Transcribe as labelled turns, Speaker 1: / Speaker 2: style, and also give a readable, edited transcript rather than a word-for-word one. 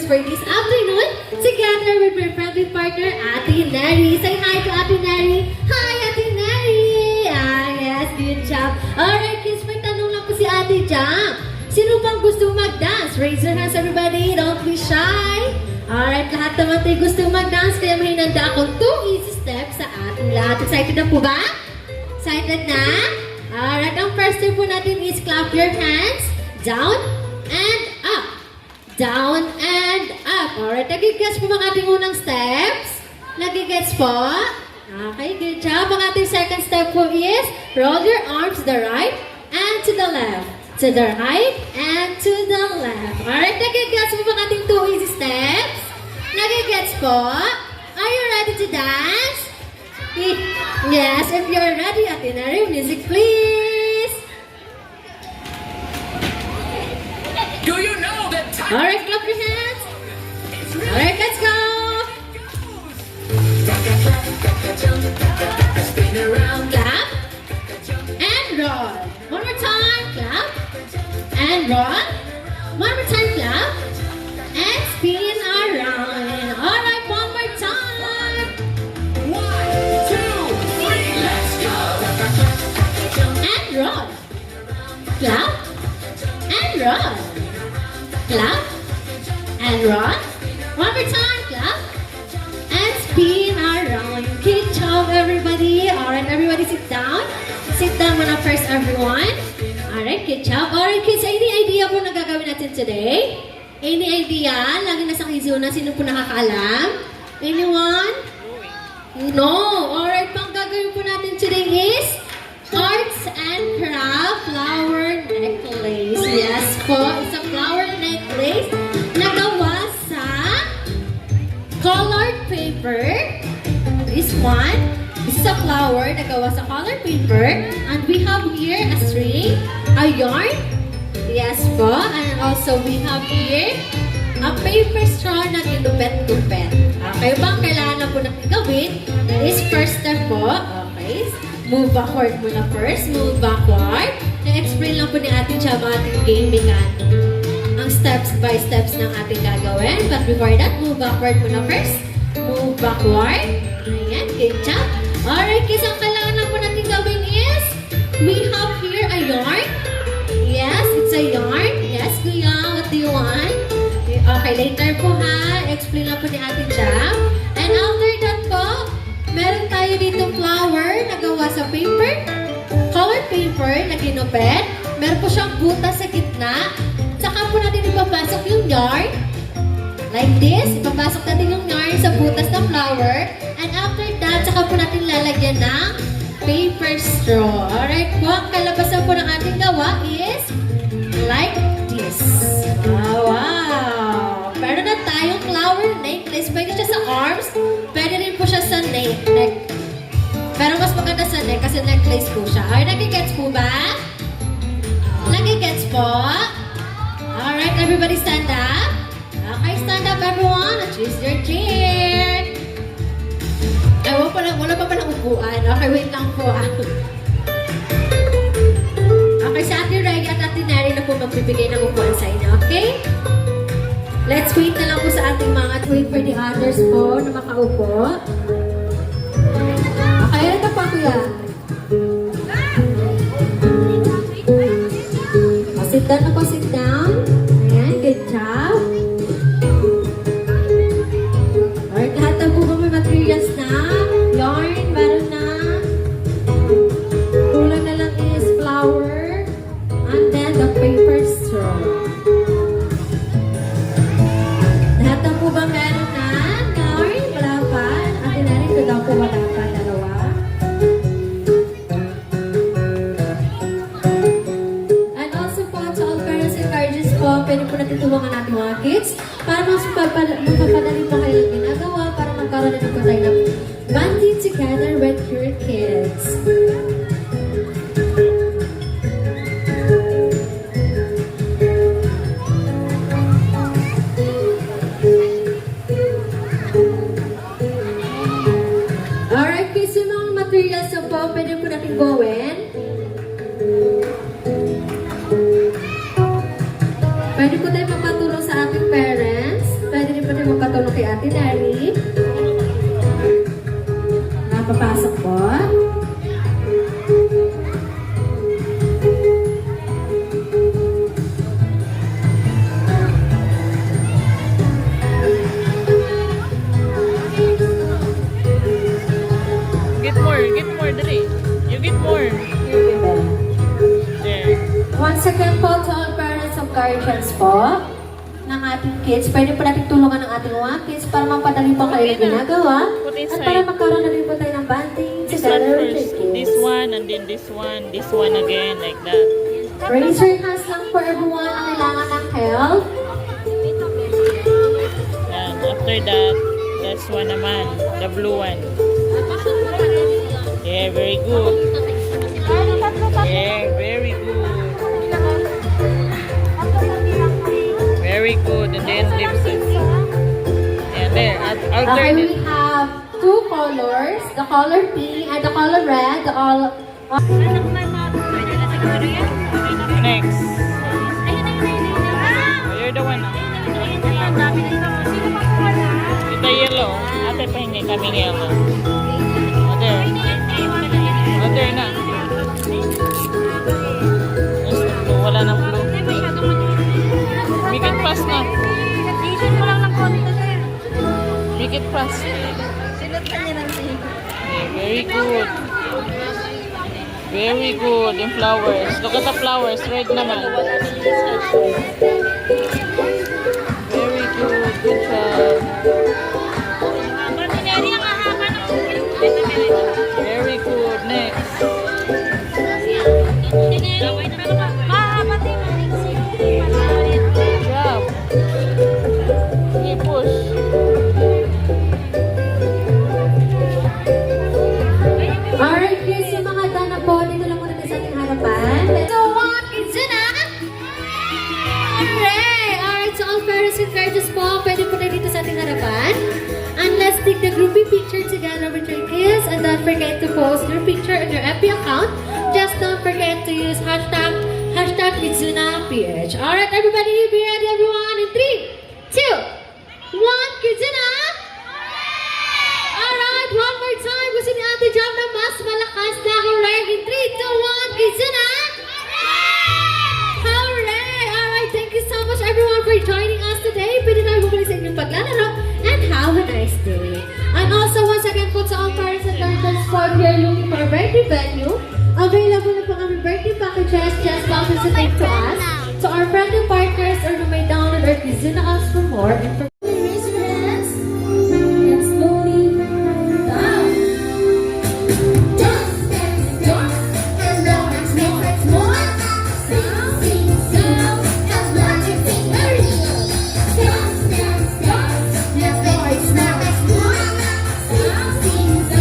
Speaker 1: for this afternoon together with my friendly partner, Ate Neri. Say hi to Ate Neri. Hi, Ate Neri! Ah, yes, good job. Alright, kids, may tanong lang po si Ate Jam. Sino bang gusto mag-dance? Raise your hands, everybody. Don't be shy. Alright, lahat naman tayo gusto mag-dance, kaya may hinanda akong 2 easy steps sa ating lahat. Excited na po ba? Excited na? Alright, ang first step po natin is clap your hands. Down and up. Down and up. Alright, nagigets po mga ating unang steps? Nagigets po? Okay, good job. Ang ating second step po is roll your arms to the right and to the left. To the right and to the left. Alright, nagigets po mga ating 2 easy steps? Nagigets po? Are you ready to dance? Yes, if you're ready, Ate Neri, music please.
Speaker 2: Do you know that time
Speaker 1: Alright, clap your hands. Alright, let's go.
Speaker 2: spin around?
Speaker 1: Clap and roll. One more time, clap and roll. One more time, clap and spin around. Alright, one more time.
Speaker 2: 1, 2, 3, let's go!
Speaker 1: And roll. Clap and roll. Clap and roll. One more time, clap and spin around. Good job, everybody. Alright, everybody sit down. Sit down muna first, everyone. Alright, good job. Alright, kids, any idea po na gagawin natin today? Any idea? Lagi nasa kizuna. Sino po nakakaalam? Anyone? No. Alright, pang gagawin po natin today is arts and craft flower necklace. Yes po, it's a flower necklace na gawa sa colored paper. This one, this is a flower na gawa sa colored paper. And we have here a string, a yarn. Yes po, and also we have here a paper straw na ginupet-gupet. Okay ba? Kailangan na po natin gawin. That is first step po. Okay. Move backward muna first. Move backward. Na-explain lang po ni Ate Chab ating gaming ang steps by steps ng ating gagawin. But before that, move backward muna first. Move backward. Ayan, good job. Alright, kids, ang kailangan lang po natin gawin is we have here a yarn. Yes, it's a yarn. Yes, kuya, what do you want? Okay, later po ha. Explain lang po ni Ate Chab. And after that po, meron tayo dito flower na gawa sa paper, colored paper na ginupet. Meron po siyang butas sa gitna. Saka po natin ipapasok yung yarn. Like this. Ipapasok natin yung yarn sa butas ng flower. And after that, saka po natin lalagyan ng paper straw. Alright po, ang kalabasan po ng ating gawa is like this. Oh, wow! Meron na tayong flower necklace. Pwede siya sa arms. Pwede rin po siya sa neck. Pero mas maganda sa neck kasi necklace po siya. Ay, nagigets po ba? Nagigets po? Alright, everybody stand up. Okay, stand up everyone. Choose your chair. Ay, wala pa palang upuan. Okay, wait lang po. Okay, si Ate Reg at Ate Neri na po magbibigay ng upuan sa inyo. Okay? Let's wait na lang po sa ating mga wait for the others po na makaupo. Okay, ano na pa kuya? Sit down na po, sit down. Ayan, good job. Alright, lahat na po may materials na. Yarn, meron na. Kulang na lang is flower. And then the paper straw. Lahat na po ba meron na? Yarn, wala pa. Ate Neri, ito daw po wala pa. Dalawa. And also po, to all parents and guardians po, pwede po natin tulungan natin mga kids para mas magpapadali pa kayo ng ginagawa para magkaroon na po tayo ng bonding together with your kids. Alright, kids, yung mga materials na po, pwede po natin gawin. Pwede po tayo magpatulong sa ating parents. Pwede ordinary. Napapasok po.
Speaker 3: Get more, dali. You get more. There.
Speaker 1: Once again po to all parents and guardians po ng ating kids, pwede po natin tulungan ng ating mga kids para mapadali po kayo ng ginagawa
Speaker 3: Put
Speaker 1: at
Speaker 3: inside.
Speaker 1: para magkaroon na rin po tayo ng banding
Speaker 3: This one
Speaker 1: together with
Speaker 3: first.
Speaker 1: the kids.
Speaker 3: This one and then this one again, like that.
Speaker 1: Raise your hands lang for everyone na kailangan ng help.
Speaker 3: Yan. After that, that's one naman. The blue one. Yeah, very good. Yeah, very good. Very good. And then lipstick. And there,
Speaker 1: Okay,
Speaker 3: alternate.
Speaker 1: we have two colors, the color pink and the color red.
Speaker 3: Next. Oh, you're the one. Ito yellow. Ate, pahingi kami yellow. Other. Other na. Yes, blue. Wala nang blue. Make it fast na. Make it fast. Okay, very good. Very good in flowers. Look at the flowers. Red naman. Very good. Good job. Very good. Next. Good job. Sige, push.
Speaker 1: Alright, kids, yung mga done na po, dito lang muna tayo sa ating harapan. So, what is it na? Alright, so all parents and guardians po, pwede po tayo dito sa ating harapan. And let's take the groupie picture together with your kids. And don't forget to post your picture on your FB account. Just don't forget to use hashtag KidzunaPH. Alright, everybody, be ready, everyone. In 3, 2, 1, Kidzuna! Alright, one more time. Gusto ni Ate Jam na mas malakas na hooray. In 3, 2, 1, Kidzuna! Hooray! Alright, thank you so much everyone for joining us today. Pwede tayo bumalik sa inyong paglalaro and have a nice day. And also, once again po sa all parents and guardians for here looking for a birthday venue, available na po kami birthday packages. Just participate to us, to our friendly partners, or you may download our Kizuna apps for more information. Raise your hands and slowly down. Dance, dance, dance, and more, and more. Sing, sing, sing, and learn to sing very. Dance, dance, dance, and more, and more. Sing, sing, sing.